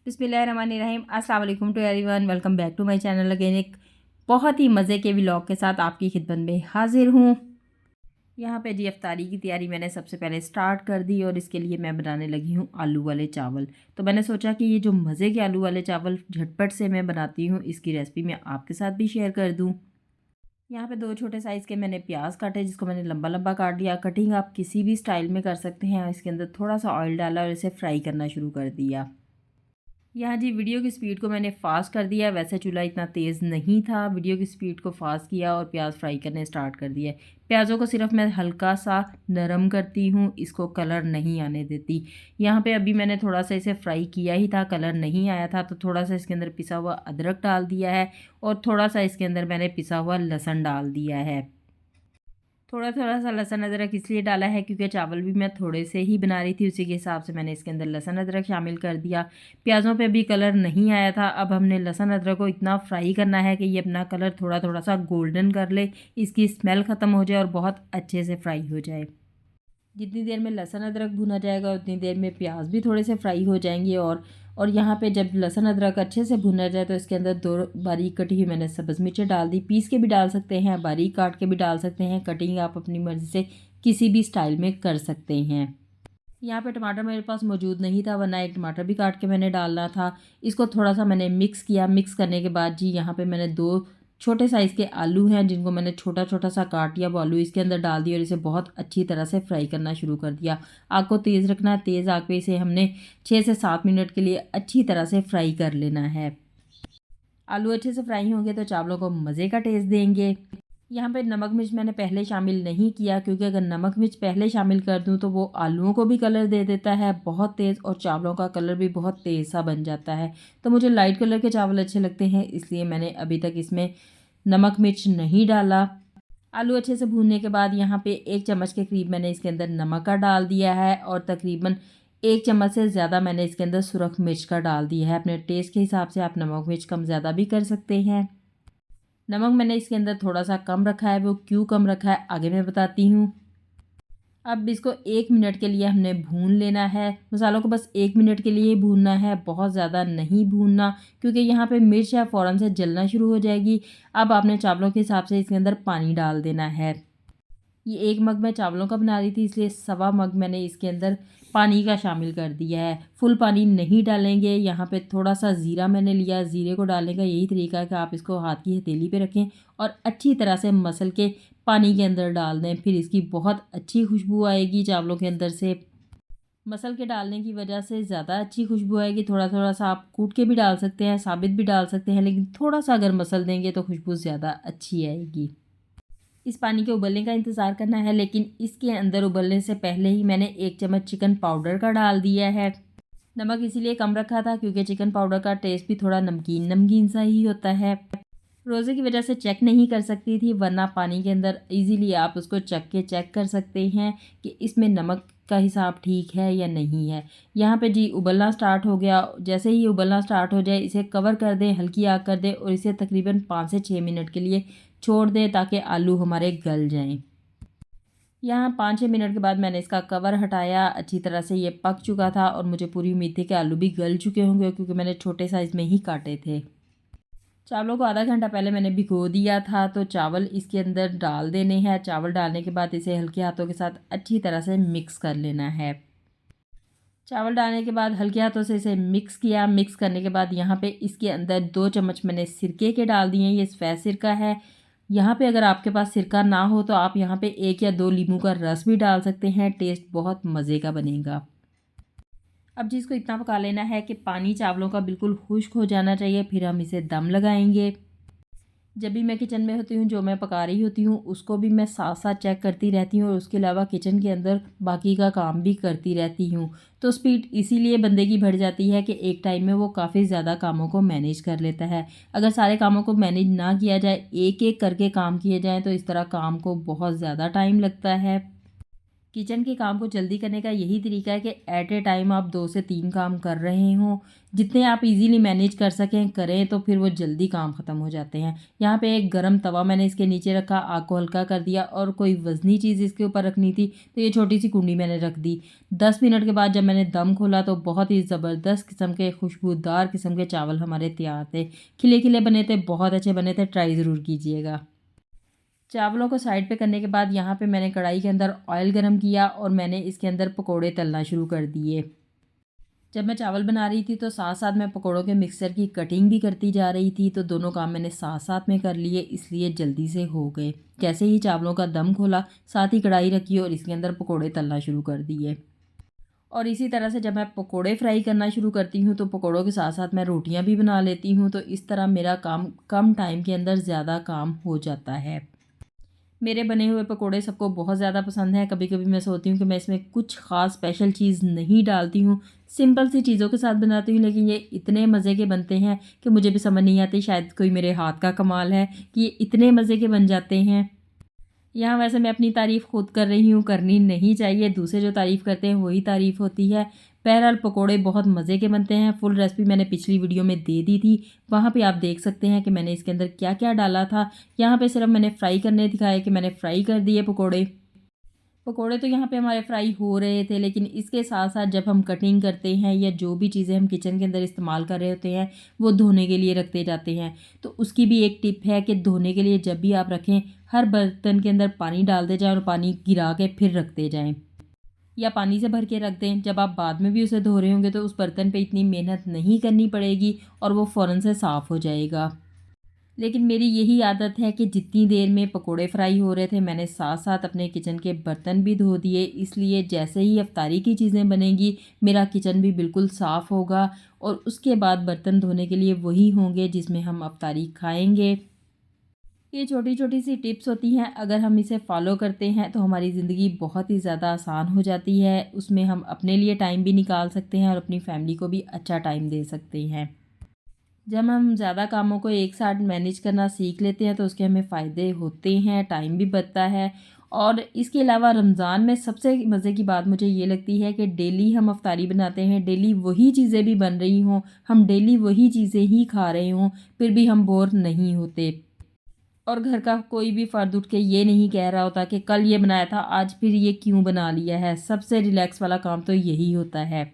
बिस्मिल्लाहिर्रहमानिर्रहीम। अस्सलाम वालेकुम to everyone, welcome back to my channel. Again एक बहुत ही मज़े के व्लॉग के साथ आपकी खिदमत में हाजिर हूँ। यहाँ पे जी इफ्तारी की तैयारी मैंने सबसे पहले स्टार्ट कर दी और इसके लिए मैं बनाने लगी हूँ आलू वाले चावल। तो मैंने सोचा कि ये जो मज़े के आलू वाले चावल झटपट से मैं बनाती हूँ, इसकी रेसिपी मैं आपके साथ भी शेयर कर दूँ। यहाँ पे 2 छोटे साइज़ के मैंने प्याज काटे, जिसको मैंने लंबा लंबा काट दिया। कटिंग आप किसी भी स्टाइल में कर सकते हैं। इसके अंदर थोड़ा सा ऑयल डाला और इसे फ्राई करना शुरू कर दिया। यहाँ जी वीडियो की स्पीड को मैंने फ़ास्ट कर दिया। वैसे चूल्हा इतना तेज़ नहीं था, वीडियो की स्पीड को फ़ास्ट किया और प्याज फ्राई करने स्टार्ट कर दिया। प्याज़ों को सिर्फ मैं हल्का सा नरम करती हूँ, इसको कलर नहीं आने देती। यहाँ पे अभी मैंने थोड़ा सा इसे फ्राई किया ही था, कलर नहीं आया था, तो थोड़ा सा इसके अंदर पिसा हुआ अदरक डाल दिया है और थोड़ा सा इसके अंदर मैंने पिसा हुआ लहसुन डाल दिया है। थोड़ा थोड़ा सा लहसुन अदरक इसलिए डाला है क्योंकि चावल भी मैं थोड़े से ही बना रही थी, उसी के हिसाब से मैंने इसके अंदर लहसुन अदरक शामिल कर दिया। प्याज़ों पे भी कलर नहीं आया था। अब हमने लहसुन अदरक को इतना फ्राई करना है कि ये अपना कलर थोड़ा थोड़ा सा गोल्डन कर ले, इसकी स्मेल ख़त्म हो जाए और बहुत अच्छे से फ्राई हो जाए। जितनी देर में लहसुन अदरक भुना जाएगा उतनी देर में प्याज भी थोड़े से फ्राई हो जाएंगे। और यहाँ पे जब लहसुन अदरक अच्छे से भुना जाए तो इसके अंदर 2 बारीक कटी हुई मैंने सब्ज़ मिर्चें डाल दी। पीस के भी डाल सकते हैं, बारीक काट के भी डाल सकते हैं। कटिंग आप अपनी मर्ज़ी से किसी भी स्टाइल में कर सकते हैं। यहाँ पे टमाटर मेरे पास मौजूद नहीं था, वरना एक टमाटर भी काट के मैंने डालना था। इसको थोड़ा सा मैंने मिक्स किया। मिक्स करने के बाद जी यहाँ पे मैंने 2 छोटे साइज़ के आलू हैं, जिनको मैंने छोटा छोटा सा काट दिया। वो आलू इसके अंदर डाल दिए और इसे बहुत अच्छी तरह से फ्राई करना शुरू कर दिया। आग को तेज़ रखना है, तेज़ आग पे इसे हमने 6 से 7 मिनट के लिए अच्छी तरह से फ्राई कर लेना है। आलू अच्छे से फ्राई होंगे तो चावलों को मज़े का टेस्ट देंगे। यहाँ पे नमक मिर्च मैंने पहले शामिल नहीं किया, क्योंकि अगर नमक मिर्च पहले शामिल कर दूँ तो वो आलूओं को भी कलर दे देता है बहुत तेज़, और चावलों का कलर भी बहुत तेज़ सा बन जाता है। तो मुझे लाइट कलर के चावल अच्छे लगते हैं, इसलिए मैंने अभी तक इसमें नमक मिर्च नहीं डाला। आलू अच्छे से भूनने के बाद यहाँ पे 1 चम्मच के करीब मैंने इसके अंदर नमक का डाल दिया है और तकरीबन 1 चम्मच से ज़्यादा मैंने इसके अंदर सुरख मिर्च का डाल दिया है। अपने टेस्ट के हिसाब से आप नमक मिर्च कम ज़्यादा भी कर सकते हैं। नमक मैंने इसके अंदर थोड़ा सा कम रखा है, वो क्यों कम रखा है आगे मैं बताती हूँ। अब इसको 1 मिनट के लिए हमने भून लेना है। मसालों को बस 1 मिनट के लिए भूनना है, बहुत ज़्यादा नहीं भूनना, क्योंकि यहाँ पे मिर्च है फ़ौरन से जलना शुरू हो जाएगी। अब आपने चावलों के हिसाब से इसके अंदर पानी डाल देना है। ये 1 मग मैं चावलों का बना रही थी, इसलिए 1.25 मग मैंने इसके अंदर पानी का शामिल कर दिया है। फुल पानी नहीं डालेंगे। यहाँ पे थोड़ा सा ज़ीरा मैंने लिया। ज़ीरे को डालने का यही तरीका है कि आप इसको हाथ की हथेली पे रखें और अच्छी तरह से मसल के पानी के अंदर डाल दें। फिर इसकी बहुत अच्छी खुशबू आएगी चावलों के अंदर से। मसल के डालने की वजह से ज़्यादा अच्छी खुशबू आएगी। थोड़ा थोड़ा सा आप कूट के भी डाल सकते हैं, साबित भी डाल सकते हैं, लेकिन थोड़ा सा अगर मसल देंगे तो खुशबू ज़्यादा अच्छी आएगी। इस पानी के उबलने का इंतज़ार करना है, लेकिन इसके अंदर उबलने से पहले ही मैंने 1 चम्मच चिकन पाउडर का डाल दिया है। नमक इसीलिए कम रखा था क्योंकि चिकन पाउडर का टेस्ट भी थोड़ा नमकीन नमकीन सा ही होता है। रोज़े की वजह से चेक नहीं कर सकती थी, वरना पानी के अंदर इजीली आप उसको चेक कर सकते हैं कि इसमें नमक का हिसाब ठीक है या नहीं है। यहाँ पे जी उबलना स्टार्ट हो गया। जैसे ही उबलना स्टार्ट हो जाए इसे कवर कर दें, हल्की आग कर दें और इसे तकरीबन 5 से 6 मिनट के लिए छोड़ दें ताकि आलू हमारे गल जाएं। यहाँ 5-6 मिनट के बाद मैंने इसका कवर हटाया। अच्छी तरह से ये पक चुका था और मुझे पूरी उम्मीद थी कि आलू भी गल चुके होंगे, क्योंकि मैंने छोटे साइज़ में ही काटे थे। चावलों को आधा घंटा पहले मैंने भिगो दिया था, तो चावल इसके अंदर डाल देने हैं। चावल डालने के बाद इसे हल्के हाथों के साथ अच्छी तरह से मिक्स कर लेना है। चावल डालने के बाद हल्के हाथों से इसे मिक्स किया। मिक्स करने के बाद यहाँ पे इसके अंदर 2 चम्मच मैंने सिरके के डाल दिए हैं। ये सफ़ेद सिरका है। यहाँ पे अगर आपके पास सिरका ना हो तो आप यहाँ पे 1 या 2 नींबू का रस भी डाल सकते हैं। टेस्ट बहुत मज़े का बनेगा। अब जी इसको इतना पका लेना है कि पानी चावलों का बिल्कुल खुश्क हो जाना चाहिए, फिर हम इसे दम लगाएंगे। जब भी मैं किचन में होती हूँ, जो मैं पका रही होती हूँ उसको भी मैं साथ साथ चेक करती रहती हूँ और उसके अलावा किचन के अंदर बाकी का काम भी करती रहती हूँ। तो स्पीड इसीलिए बंदे की बढ़ जाती है कि एक टाइम में वो काफ़ी ज़्यादा कामों को मैनेज कर लेता है। अगर सारे कामों को मैनेज ना किया जाए, एक एक करके काम किए जाएँ, तो इस तरह काम को बहुत ज़्यादा टाइम लगता है। किचन के काम को जल्दी करने का यही तरीका है कि एट ए टाइम आप 2 से 3 काम कर रहे हों। जितने आप इजीली मैनेज कर सकें करें, तो फिर वो जल्दी काम ख़त्म हो जाते हैं। यहाँ पे एक गरम तवा मैंने इसके नीचे रखा, आग को हल्का कर दिया और कोई वज़नी चीज़ इसके ऊपर रखनी थी तो ये छोटी सी कुंडी मैंने रख दी। 10 मिनट के बाद जब मैंने दम खोला तो बहुत ही ज़बरदस्त किस्म के खुशबूदार किस्म के चावल हमारे तैयार थे। खिले खिले बने थे, बहुत अच्छे बने थे, ट्राई ज़रूर कीजिएगा। चावलों को साइड पे करने के बाद यहाँ पे मैंने कढ़ाई के अंदर ऑयल गरम किया और मैंने इसके अंदर पकोड़े तलना शुरू कर दिए। जब मैं चावल बना रही थी तो साथ साथ मैं पकोड़ों के मिक्सचर की कटिंग भी करती जा रही थी, तो दोनों काम मैंने साथ साथ में कर लिए, इसलिए जल्दी से हो गए। जैसे ही चावलों का दम खोला, साथ ही कढ़ाई रखी और इसके अंदर पकोड़े तलना शुरू कर दिए। और इसी तरह से जब मैं पकोड़े फ्राई करना शुरू करती हूँ तो पकोड़ों के साथ साथ मैं रोटियाँ भी बना लेती हूँ, तो इस तरह मेरा काम कम टाइम के अंदर ज़्यादा काम हो जाता है। मेरे बने हुए पकोड़े सबको बहुत ज़्यादा पसंद है। कभी कभी मैं सोचती हूँ कि मैं इसमें कुछ ख़ास स्पेशल चीज़ नहीं डालती हूँ, सिंपल सी चीज़ों के साथ बनाती हूँ, लेकिन ये इतने मज़े के बनते हैं कि मुझे भी समझ नहीं आती, शायद कोई मेरे हाथ का कमाल है कि ये इतने मज़े के बन जाते हैं। यहाँ वैसे मैं अपनी तारीफ़ खुद कर रही हूँ, करनी नहीं चाहिए, दूसरे जो तारीफ़ करते हैं वही तारीफ़ होती है। बहरहाल पकोड़े बहुत मज़े के बनते हैं। फुल रेसिपी मैंने पिछली वीडियो में दे दी थी, वहाँ पे आप देख सकते हैं कि मैंने इसके अंदर क्या क्या डाला था। यहाँ पे सिर्फ मैंने फ्राई करने दिखाया कि मैंने फ्राई कर दिए पकोड़े। पकोड़े तो यहाँ पे हमारे फ्राई हो रहे थे, लेकिन इसके साथ साथ जब हम कटिंग करते हैं या जो भी चीज़ें हम किचन के अंदर इस्तेमाल कर रहे होते हैं वो धोने के लिए रखते जाते हैं। तो उसकी भी एक टिप है कि धोने के लिए जब भी आप रखें, हर बर्तन के अंदर पानी डालते जाएँ और पानी गिरा के फिर रखते जाएँ, या पानी से भर के रख दें। जब आप बाद में भी उसे धो रहे होंगे तो उस बर्तन पे इतनी मेहनत नहीं करनी पड़ेगी और वो फ़ौरन से साफ़ हो जाएगा। लेकिन मेरी यही आदत है कि जितनी देर में पकोड़े फ्राई हो रहे थे मैंने साथ साथ अपने किचन के बर्तन भी धो दिए, इसलिए जैसे ही इफ्तारी की चीज़ें बनेंगी मेरा किचन भी बिल्कुल साफ़ होगा और उसके बाद बर्तन धोने के लिए वही होंगे जिसमें हम इफ्तारी खाएंगे। ये छोटी छोटी सी टिप्स होती हैं, अगर हम इसे फॉलो करते हैं तो हमारी ज़िंदगी बहुत ही ज़्यादा आसान हो जाती है। उसमें हम अपने लिए टाइम भी निकाल सकते हैं और अपनी फैमिली को भी अच्छा टाइम दे सकते हैं। जब हम ज़्यादा कामों को एक साथ मैनेज करना सीख लेते हैं तो उसके हमें फ़ायदे होते हैं, टाइम भी बचता है। और इसके अलावा रमज़ान में सबसे मज़े की बात मुझे ये लगती है कि डेली हम इफ्तारी बनाते हैं, डेली वही चीज़ें भी बन रही हों, हम डेली वही चीज़ें ही खा रहे हों, फिर भी हम बोर नहीं होते। और घर का कोई भी फ़र्द उठ के ये नहीं कह रहा होता कि कल ये बनाया था, आज फिर ये क्यों बना लिया है। सबसे रिलैक्स वाला काम तो यही होता है।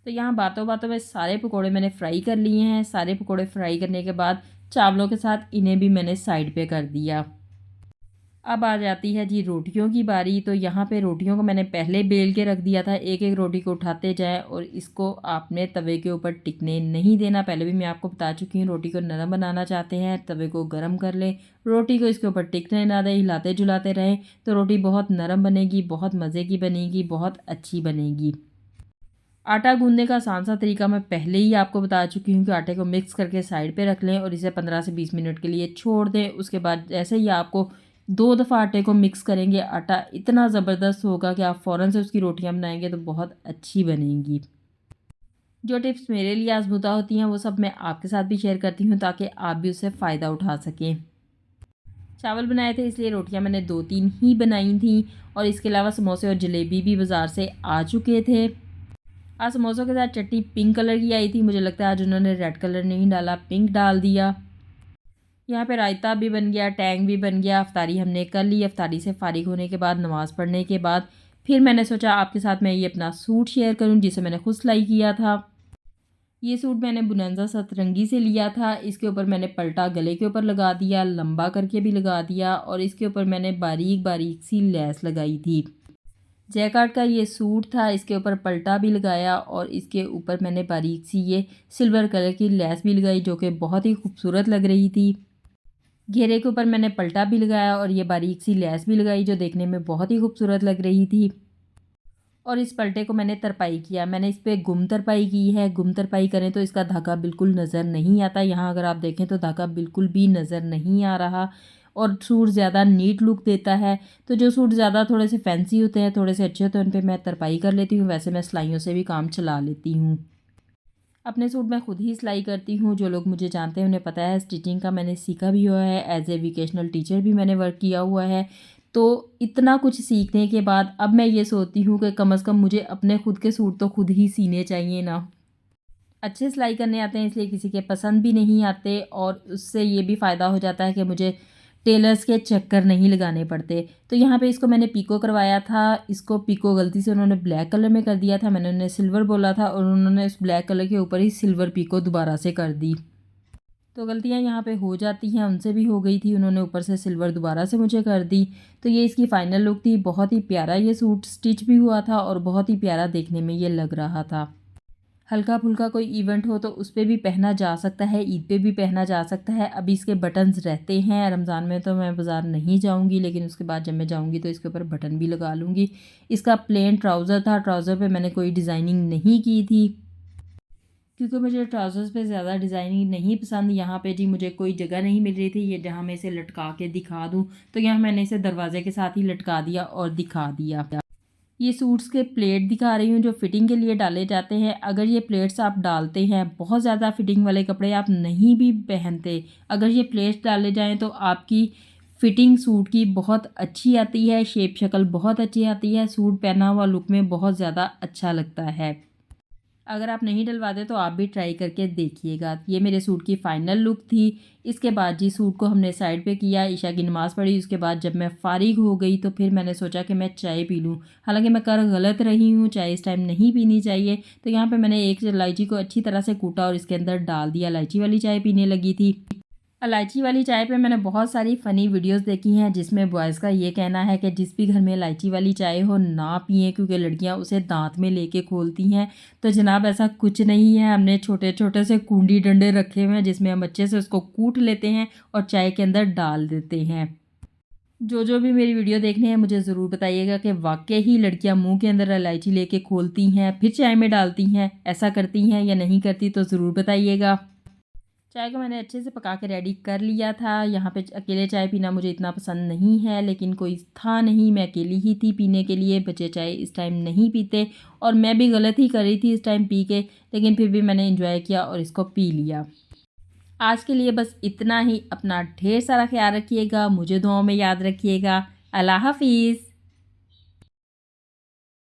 तो यहाँ बातों बातों में सारे पकोड़े मैंने फ्राई कर लिए हैं। सारे पकोड़े फ्राई करने के बाद चावलों के साथ इन्हें भी मैंने साइड पे कर दिया। अब आ जाती है जी रोटियों की बारी। तो यहाँ पे रोटियों को मैंने पहले बेल के रख दिया था, एक एक रोटी को उठाते जाएं और इसको आपने तवे के ऊपर टिकने नहीं देना। पहले भी मैं आपको बता चुकी हूँ, रोटी को नरम बनाना चाहते हैं तवे को गर्म कर लें, रोटी को इसके ऊपर टिकने ना दें, हिलाते जुलाते रहें तो रोटी बहुत नरम बनेगी, बहुत मज़े की बनेगी, बहुत अच्छी बनेगी। आटा गूँधने का आसान सा तरीका मैं पहले ही आपको बता चुकी हूँ कि आटे को मिक्स करके साइड पे रख लें और इसे 15 से 20 मिनट के लिए छोड़ दें। उसके बाद जैसे ही आपको 2 दफ़ा आटे को मिक्स करेंगे, आटा इतना ज़बरदस्त होगा कि आप फ़ौरन से उसकी रोटियाँ बनाएंगे तो बहुत अच्छी बनेंगी। जो टिप्स मेरे लिए आजमूदा होती हैं वो सब मैं आपके साथ भी शेयर करती हूँ ताकि आप भी उससे फ़ायदा उठा सकें। चावल बनाए थे इसलिए रोटियाँ मैंने 2-3 ही बनाई थी और इसके अलावा समोसे और जलेबी भी बाज़ार से आ चुके थे। आज समोसों के साथ चटनी पिंक कलर की आई थी, मुझे लगता है आज उन्होंने रेड कलर नहीं डाला, पिंक डाल दिया। यहाँ पे रायता भी बन गया, टैंग भी बन गया। अफ्तारी हमने कर ली। अफ्तारी से फ़ारिग होने के बाद, नमाज़ पढ़ने के बाद फिर मैंने सोचा आपके साथ मैं ये अपना सूट शेयर करूँ जिसे मैंने खुद सिलाई किया था। ये सूट मैंने बुनंजा सतरंगी से लिया था। इसके ऊपर मैंने पल्टा गले के ऊपर लगा दिया, लंबा करके भी लगा दिया और इसके ऊपर मैंने बारीक बारीक सी लैस लगाई थी। जैकार्ड का ये सूट था, इसके ऊपर पल्टा भी लगाया और इसके ऊपर मैंने बारीक सी ये सिल्वर कलर की लेस भी लगाई जो कि बहुत ही खूबसूरत लग रही थी। घेरे के ऊपर मैंने पल्टा भी लगाया और ये बारीक सी लेस भी लगाई जो देखने में बहुत ही खूबसूरत लग रही थी। और इस पल्टे को मैंने तरपाई किया, मैंने इस पर गुम तरपाई की है। गुम तरपाई करें तो इसका धागा बिल्कुल नज़र नहीं आता। यहाँ अगर आप देखें तो धागा बिल्कुल भी नज़र नहीं आ रहा और सूट ज़्यादा नीट लुक देता है। तो जो सूट ज़्यादा थोड़े से फैंसी होते हैं, थोड़े से अच्छे होते हैं, उन पे मैं तरपाई कर लेती हूँ। वैसे मैं सिलाइयों से भी काम चला लेती हूँ। अपने सूट मैं खुद ही सिलाई करती हूँ। जो लोग मुझे जानते हैं उन्हें पता है स्टिचिंग का मैंने सीखा भी हुआ है। एज ए वोकेशनल टीचर भी मैंने वर्क किया हुआ है। तो इतना कुछ सीखने के बाद अब मैं ये सोचती हूँ कि कम से कम मुझे अपने खुद के सूट तो खुद ही सीने चाहिए ना। अच्छे सिलाई करने आते हैं इसलिए किसी के पसंद भी नहीं आते, और उससे ये भी फ़ायदा हो जाता है कि मुझे टेलर्स के चक्कर नहीं लगाने पड़ते। तो यहाँ पे इसको मैंने पीको करवाया था। इसको पीको गलती से उन्होंने ब्लैक कलर में कर दिया था, मैंने उन्हें सिल्वर बोला था और उन्होंने उस ब्लैक कलर के ऊपर ही सिल्वर पीको दोबारा से कर दी। तो गलतियाँ यहाँ पे हो जाती हैं, उनसे भी हो गई थी, उन्होंने ऊपर से सिल्वर दोबारा से मुझे कर दी। तो ये इसकी फ़ाइनल लुक थी। बहुत ही प्यारा ये सूट स्टिच भी हुआ था और बहुत ही प्यारा देखने में ये लग रहा था। हल्का फुल्का कोई इवेंट हो तो उस पे भी पहना जा सकता है, ईद पे भी पहना जा सकता है। अभी इसके बटन्स रहते हैं, रमज़ान में तो मैं बाज़ार नहीं जाऊंगी, लेकिन उसके बाद जब मैं जाऊंगी तो इसके ऊपर बटन भी लगा लूँगी। इसका प्लेन ट्राउज़र था, ट्राउज़र पे मैंने कोई डिज़ाइनिंग नहीं की थी क्योंकि मुझे ट्राउज़र्स पे ज़्यादा डिज़ाइनिंग नहीं पसंद। यहाँ पे जी मुझे कोई जगह नहीं मिल रही थी ये जहाँ मैं इसे लटका के दिखा दूँ, तो यहाँ मैंने इसे दरवाजे के साथ ही लटका दिया और दिखा दिया। ये सूट्स के प्लेट दिखा रही हूँ जो फिटिंग के लिए डाले जाते हैं। अगर ये प्लेट्स आप डालते हैं, बहुत ज़्यादा फिटिंग वाले कपड़े आप नहीं भी पहनते, अगर ये प्लेट्स डाले जाएँ तो आपकी फिटिंग सूट की बहुत अच्छी आती है, शेप शक्ल बहुत अच्छी आती है, सूट पहना हुआ लुक में बहुत ज़्यादा अच्छा लगता है। अगर आप नहीं डलवाते तो आप भी ट्राई करके देखिएगा। ये मेरे सूट की फ़ाइनल लुक थी। इसके बाद जी सूट को हमने साइड पे किया, इशा की नमाज़ पढ़ी। उसके बाद जब मैं फ़ारिग हो गई तो फिर मैंने सोचा कि मैं चाय पी लूँ। हालांकि मैं कर गलत रही हूँ, चाय इस टाइम नहीं पीनी चाहिए। तो यहाँ पे मैंने एक इलायची को अच्छी तरह से कूटा और इसके अंदर डाल दिया। इलायची वाली चाय पीने लगी थी। इलायची वाली चाय पे मैंने बहुत सारी फ़नी वीडियोस देखी हैं जिसमें बॉयज़ का ये कहना है कि जिस भी घर में इलायची वाली चाय हो ना पिएं क्योंकि लड़कियां उसे दांत में लेके खोलती हैं। तो जनाब ऐसा कुछ नहीं है। हमने छोटे छोटे से कूंडी डंडे रखे हुए हैं जिसमें हम अच्छे से उसको कूट लेते हैं और चाय के अंदर डाल देते हैं। जो भी मेरी वीडियो देखने हैं मुझे ज़रूर बताइएगा कि वाकई ही लड़कियां मुंह के अंदर इलायची लेके खोलती हैं फिर चाय में डालती हैं, ऐसा करती हैं या नहीं करती, तो ज़रूर बताइएगा। चाय को मैंने अच्छे से पका के रेडी कर लिया था। यहाँ पे अकेले चाय पीना मुझे इतना पसंद नहीं है, लेकिन कोई था नहीं, मैं अकेली ही थी पीने के लिए। बच्चे चाय इस टाइम नहीं पीते और मैं भी गलत ही कर रही थी इस टाइम पी के, लेकिन फिर भी मैंने इंजॉय किया और इसको पी लिया। आज के लिए बस इतना ही। अपना ढेर सारा ख्याल रखिएगा, मुझे दुआओं में याद रखिएगा। अल्लाह हाफिज़।